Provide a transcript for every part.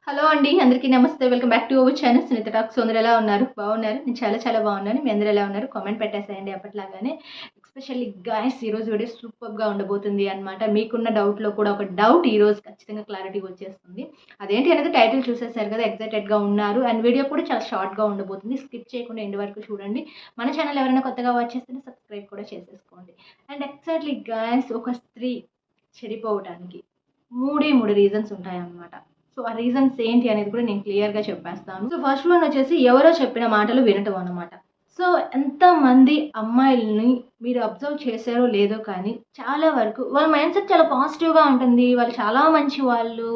Hello అండి, అందరికీ నమస్తే. Welcome back to our channel Sunitha talks. అందరూ ఎలా ఉన్నారు? బాగున్నారు. నేను చాలా చాలా బాగున్నాను. మీ అందరూ ఎలా ఉన్నారు? కామెంట్ పెట్టేసేయండి అప్పట్లాగానే. ఎస్పెషల్లీ గాయ్స్, ఈరోజు వీడియో సూపర్గా ఉండబోతుంది అనమాట. మీకున్న డౌట్లో కూడా ఒక డౌట్ ఈరోజు ఖచ్చితంగా క్లారిటీ వచ్చేస్తుంది. అదేంటి అనేది టైటిల్ చూసేసారు కదా, ఎక్సైటెడ్గా ఉన్నారు. అండ్ వీడియో కూడా చాలా షార్ట్గా ఉండబోతుంది. స్కిప్ చేయకుండా ఎండ్ వరకు చూడండి. మన ఛానల్ ఎవరైనా కొత్తగా వాచ్ చేస్తే సబ్స్క్రైబ్ కూడా చేసేసుకోండి. అండ్ ఎగ్జాక్ట్లీ గాయ్స్, ఒక స్త్రీ చెడిపోవటానికి మూడు రీజన్స్ ఉంటాయన్నమాట. సో ఆ రీజన్స్ ఏంటి అనేది కూడా నేను క్లియర్గా చెప్పేస్తాను. సో ఫస్ట్ వన్ వచ్చేసి ఎవరో చెప్పిన మాటలు వినటం అనమాట. సో ఎంతమంది అమ్మాయిల్ని మీరు అబ్జర్వ్ చేశారో లేదో కానీ చాలా వరకు వాళ్ళ మైండ్ సెట్ చాలా పాజిటివ్గా ఉంటుంది. వాళ్ళు చాలా మంచి వాళ్ళు,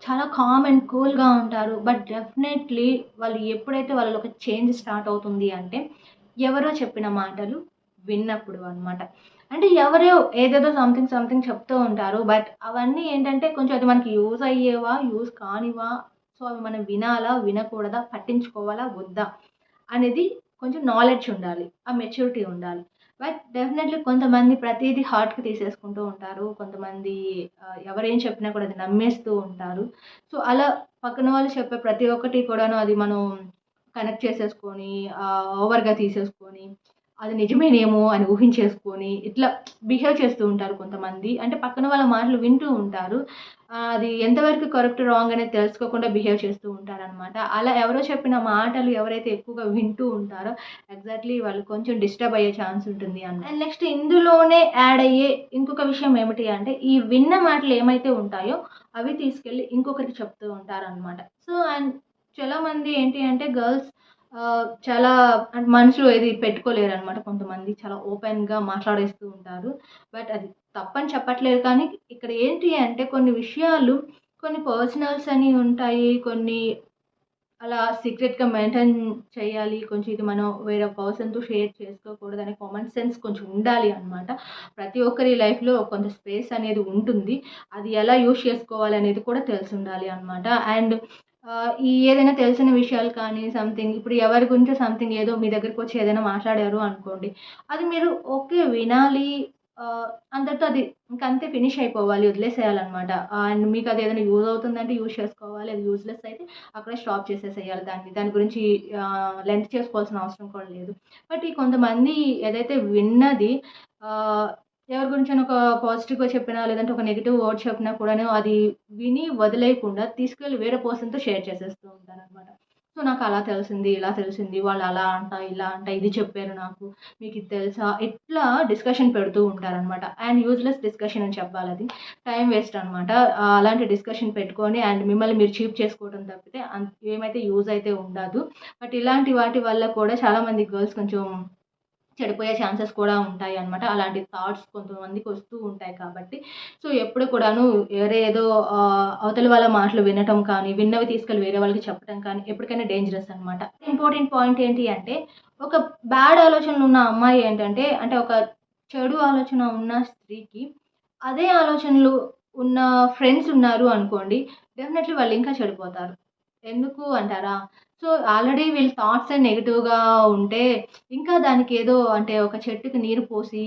చాలా కామ్ అండ్ కూల్గా ఉంటారు. బట్ డెఫినెట్లీ వాళ్ళు ఎప్పుడైతే వాళ్ళలో ఒక చేంజ్ స్టార్ట్ అవుతుంది అంటే ఎవరో చెప్పిన మాటలు విన్నప్పుడు అనమాట. అంటే ఎవరో ఏదేదో సంథింగ్ చెప్తూ ఉంటారు. బట్ అవన్నీ ఏంటంటే కొంచెం అది మనకి యూజ్ అయ్యేవా, యూజ్ కానివా, సో అవి మనం వినాలా, వినకూడదా, పట్టించుకోవాలా, వద్దా అనేది కొంచెం నాలెడ్జ్ ఉండాలి, ఆ మెచ్యూరిటీ ఉండాలి. బట్ డెఫినెట్లీ కొంతమంది ప్రతిదీ హార్ట్కి తీసేసుకుంటూ ఉంటారు. కొంతమంది ఎవరేం చెప్పినా కూడా అది నమ్మేస్తూ ఉంటారు. సో అలా పక్కన వాళ్ళు చెప్పే ప్రతి ఒక్కటి కూడాను అది మనం కనెక్ట్ చేసేసుకొని ఓవర్గా తీసేసుకొని అది నిజమేనేమో అని ఊహించేసుకొని ఇట్లా బిహేవ్ చేస్తూ ఉంటారు కొంతమంది. అంటే పక్కన వాళ్ళ మాటలు వింటూ ఉంటారు. అది ఎంతవరకు కరెక్ట్, రాంగ్ అనేది తెలుసుకోకుండా బిహేవ్ చేస్తూ ఉంటారనమాట. అలా ఎవరో చెప్పిన మాటలు ఎవరైతే ఎక్కువగా వింటూ ఉంటారో ఎగ్జాక్ట్లీ వాళ్ళు కొంచెం డిస్టర్బ్ అయ్యే ఛాన్స్ ఉంటుంది అన్న. అండ్ నెక్స్ట్ ఇందులోనే యాడ్ అయ్యే ఇంకొక విషయం ఏమిటి అంటే ఈ విన్న మాటలు ఏమైతే ఉంటాయో అవి తీసుకెళ్ళి ఇంకొకరికి చెప్తూ ఉంటారనమాట. సో అండ్ చాలామంది ఏంటి అంటే గర్ల్స్ చాలా మనసులో ఏది పెట్టుకోలేరనమాట. కొంతమంది చాలా ఓపెన్‌గా మాట్లాడేస్తూ ఉంటారు. బట్ అది తప్పని చెప్పట్లేదు కానీ, ఇక్కడ ఏంటి అంటే కొన్ని విషయాలు, కొన్ని పర్సనల్స్ అని ఉంటాయి. కొన్ని అలా సీక్రెట్‌గా మెయింటైన్ చేయాలి. కొంచెం ఇది మనం వేరే పర్సన్‌తో షేర్ చేసుకోకూడదనే కామన్ సెన్స్ కొంచెం ఉండాలి అనమాట. ప్రతి ఒక్కరి లైఫ్‌లో కొంత స్పేస్ అనేది ఉంటుంది. అది ఎలా యూజ్ చేసుకోవాలనేది కూడా తెలిసుండాలి అనమాట. అండ్ ఈ ఏదైనా తెలిసిన విషయాలు కానీ సంథింగ్ ఇప్పుడు ఎవరి గురించో సంథింగ్ ఏదో మీ దగ్గరకొచ్చి ఏదైనా మాట్లాడారు అనుకోండి. అది మీరు ఓకే వినాలి. అంతటితో అది ఇంకంతే ఫినిష్ అయిపోవాలి. వదిలేసేయాలనమాట. అండ్ మీకు అది ఏదైనా యూజ్ అవుతుందంటే యూజ్ చేసుకోవాలి. అది యూజ్‌లెస్ అయితే అక్కడే స్టాప్ చేసేసేయాలి దాన్ని. దాని గురించి లెంత్ చేసుకోవాల్సిన అవసరం కూడా లేదు. బట్ ఈ కొంతమంది ఏదైతే విన్నది ఆహ్, ఎవరి గురించైనా ఒక పాజిటివ్‌గా చెప్పినా, లేదంటే ఒక నెగెటివ్ వర్డ్ చెప్పినా కూడాను అది విని వదిలేయకుండా తీసుకెళ్ళి వేరే పర్సన్‌తో షేర్ చేసేస్తూ ఉంటారనమాట. సో నాకు అలా తెలిసింది, ఇలా తెలిసింది, వాళ్ళు అలా అంట, ఇలా అంట, ఇది చెప్పారు నాకు, మీకు ఇది తెలుసా? ఇట్లా డిస్కషన్ పెడుతూ ఉంటారనమాట. అండ్ యూజ్‌లెస్ డిస్కషన్ అని చెప్పాలది. టైం వేస్ట్ అనమాట. అలాంటి డిస్కషన్ పెట్టుకొని అండ్ మిమ్మల్ని మీరు చీప్ చేసుకోవడం తప్పితే ఏమైతే యూజ్ అయితే ఉండదు. బట్ ఇలాంటి వాటి వల్ల కూడా చాలామంది గర్ల్స్ కొంచెం చెడిపోయే ఛాన్సెస్ కూడా ఉంటాయన్నమాట. అలాంటి థాట్స్ కొంతమందికి వస్తూ ఉంటాయి కాబట్టి, సో ఎప్పుడు కూడాను వేరే ఏదో అవతల వాళ్ళ మాటలు వినటం కానీ, విన్నవి తీసుకెళ్ళి వేరే వాళ్ళకి చెప్పడం కానీ ఎప్పటికైనా డేంజరస్ అనమాట. ఇంపార్టెంట్ పాయింట్ ఏంటి అంటే, ఒక బ్యాడ్ ఆలోచనలు ఉన్న అమ్మాయి ఏంటంటే, అంటే ఒక చెడు ఆలోచన ఉన్న స్త్రీకి అదే ఆలోచనలు ఉన్న ఫ్రెండ్స్ ఉన్నారు అనుకోండి, డెఫినెట్‌లీ వాళ్ళు ఇంకా చెడిపోతారు. ఎందుకు అంటారా? సో ఆల్రెడీ వీళ్ళ థాట్సే నెగెటివ్‌గా ఉంటే ఇంకా దానికేదో అంటే ఒక చెట్టుకి నీరు పోసి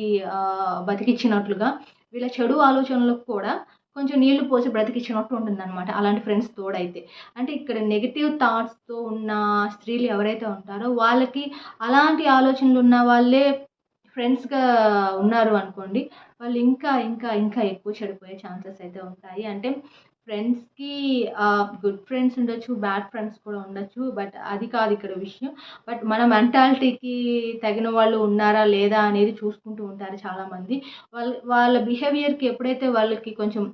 బతికిచ్చినట్లుగా వీళ్ళ చెడు ఆలోచనలకు కూడా కొంచెం నీళ్లు పోసి బ్రతికిచ్చినట్టు ఉంటుందనమాట. అలాంటి ఫ్రెండ్స్ తోడైతే. అంటే ఇక్కడ నెగెటివ్ థాట్స్‌తో ఉన్న స్త్రీలు ఎవరైతే ఉంటారో వాళ్ళకి అలాంటి ఆలోచనలు ఉన్న వాళ్ళే ఫ్రెండ్స్‌గా ఉన్నారు అనుకోండి. వాళ్ళు ఇంకా ఎక్కువ చెడిపోయే ఛాన్సెస్ అయితే ఉంటాయి. అంటే ఫ్రెండ్స్‌కి గుడ్ ఫ్రెండ్స్ ఉండొచ్చు, బ్యాడ్ ఫ్రెండ్స్ కూడా ఉండొచ్చు. బట్ అది కాదు ఇక్కడ విషయం. బట్ మన మెంటాలిటీకి తగిన వాళ్ళు ఉన్నారా లేదా అనేది చూసుకుంటూ ఉంటారు చాలామంది. వాళ్ళ బిహేవియర్‌కి ఎప్పుడైతే వాళ్ళకి కొంచెం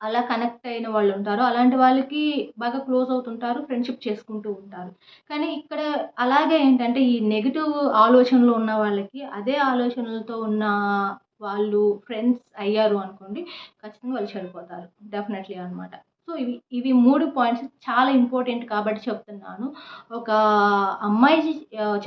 అలా కనెక్ట్ అయిన వాళ్ళుంటారో అలాంటి వాళ్ళకి బాగా క్లోజ్ అవుతుంటారు. ఫ్రెండ్‌షిప్ చేసుకుంటూ ఉంటారు. కానీ ఇక్కడ అలాగే ఏంటంటే ఈ నెగెటివ్ ఆలోచనలు ఉన్న వాళ్ళకి అదే ఆలోచనలతో ఉన్న వాళ్ళు ఫ్రెండ్స్ అయ్యారు అనుకోండి, ఖచ్చితంగా వాళ్ళు చెడిపోతారు. డెఫినెట్‌లీ అనమాట. సో ఇవి 3 పాయింట్స్ చాలా ఇంపార్టెంట్ కాబట్టి చెప్తున్నాను. ఒక అమ్మాయి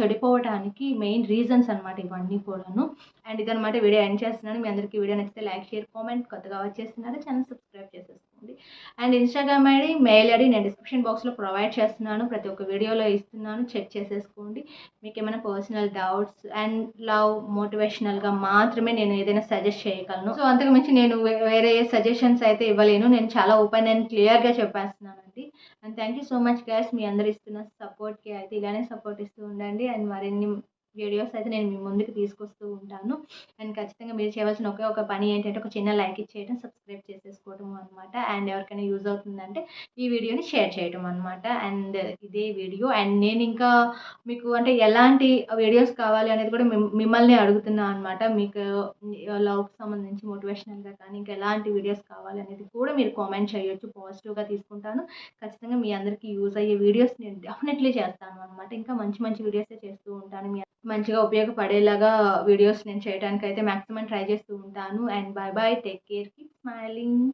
చెడిపోవటానికి మెయిన్ రీజన్స్ అనమాట ఇవన్నీ కూడాను. అండ్ ఇదనమాట వీడియో ఎండ్ చేస్తున్నాను. మీ అందరికీ వీడియో నచ్చితే లైక్, షేర్, కామెంట్. కొత్తగా వచ్చేస్తున్నారో ఛానల్ సబ్స్క్రైబ్ చేసేసుకోండి. And Instagram ID, mail ID నేను డిస్క్రిప్షన్ బాక్స్‌లో ప్రొవైడ్ చేస్తున్నాను. ప్రతి ఒక్క వీడియోలో ఇస్తున్నాను. చెక్ చేసేసుకోండి. మీకేమైనా పర్సనల్ డౌట్స్ అండ్ లవ్, మోటివేషనల్‌గా మాత్రమే నేను ఏదైనా సజెస్ట్ చేయగలను. సో అంతకు మించి నేను వేరే సజెషన్స్ అయితే ఇవ్వలేను. నేను చాలా ఓపెన్ అండ్ క్లియర్‌గా చెప్పేస్తున్నాను. అండి. And thank you so much guys, మీ అందరు ఇస్తున్న సపోర్ట్‌కి అయితే ఇలానే సపోర్ట్ ఇస్తూ ఉండండి. అండ్ మరిన్ని వీడియోస్ అయితే నేను మీ ముందుకు తీసుకొస్తూ ఉంటాను. అండ్ ఖచ్చితంగా మీరు చేయవలసిన ఒకే ఒక పని ఏంటంటే ఒక చిన్న లైక్ ఇచ్చేయడం, సబ్స్క్రైబ్ చేసేసుకోవడం అనమాట. అండ్ ఎవరికైనా యూజ్ అవుతుందంటే ఈ వీడియోని షేర్ చేయడం అనమాట. అండ్ ఇదే వీడియో. అండ్ నేను ఇంకా మీకు అంటే ఎలాంటి వీడియోస్ కావాలి అనేది కూడా మిమ్మల్ని అడుగుతున్నా అనమాట. మీకు లవ్‌కి సంబంధించి మోటివేషనల్‌గా కానీ ఇంకా ఎలాంటి వీడియోస్ కావాలి అనేది కూడా మీరు కామెంట్ చేయొచ్చు. పాజిటివ్‌గా తీసుకుంటాను. ఖచ్చితంగా మీ అందరికీ యూజ్ అయ్యే వీడియోస్ నేను డెఫినెట్లీ చేస్తాను అనమాట. ఇంకా మంచి మంచి వీడియోసే చేస్తూ ఉంటాను. మంచిగా ఉపయోగపడేలాగా వీడియోస్ నేను చేయడానికైతే మాక్సిమం ట్రై చేస్తూ ఉంటాను. And by by, take care, keep smiling.